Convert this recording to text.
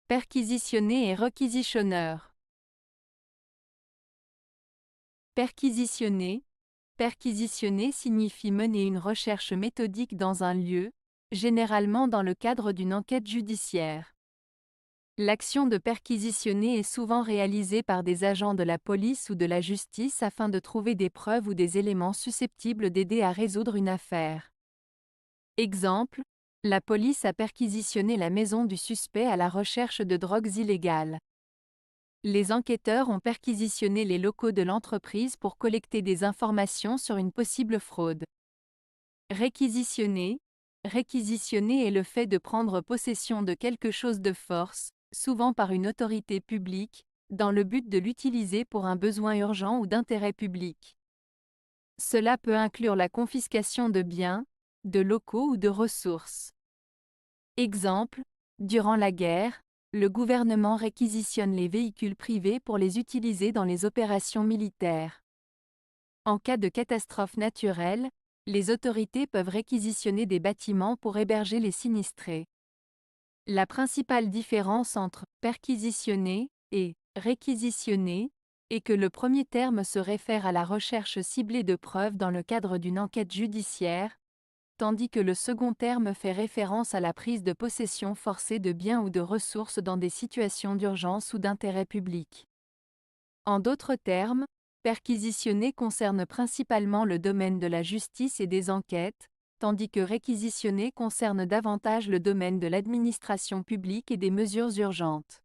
Perquisitionner et réquisitionneur. Perquisitionner. Perquisitionner signifie mener une recherche méthodique dans un lieu, généralement dans le cadre d'une enquête judiciaire. L'action de perquisitionner est souvent réalisée par des agents de la police ou de la justice afin de trouver des preuves ou des éléments susceptibles d'aider à résoudre une affaire. Exemple, la police a perquisitionné la maison du suspect à la recherche de drogues illégales. Les enquêteurs ont perquisitionné les locaux de l'entreprise pour collecter des informations sur une possible fraude. Réquisitionner. Réquisitionner est le fait de prendre possession de quelque chose de force, souvent par une autorité publique, dans le but de l'utiliser pour un besoin urgent ou d'intérêt public. Cela peut inclure la confiscation de biens, de locaux ou de ressources. Exemple, durant la guerre, le gouvernement réquisitionne les véhicules privés pour les utiliser dans les opérations militaires. En cas de catastrophe naturelle, les autorités peuvent réquisitionner des bâtiments pour héberger les sinistrés. La principale différence entre perquisitionner et réquisitionner est que le premier terme se réfère à la recherche ciblée de preuves dans le cadre d'une enquête judiciaire, tandis que le second terme fait référence à la prise de possession forcée de biens ou de ressources dans des situations d'urgence ou d'intérêt public. En d'autres termes, perquisitionner concerne principalement le domaine de la justice et des enquêtes, tandis que réquisitionner concerne davantage le domaine de l'administration publique et des mesures urgentes.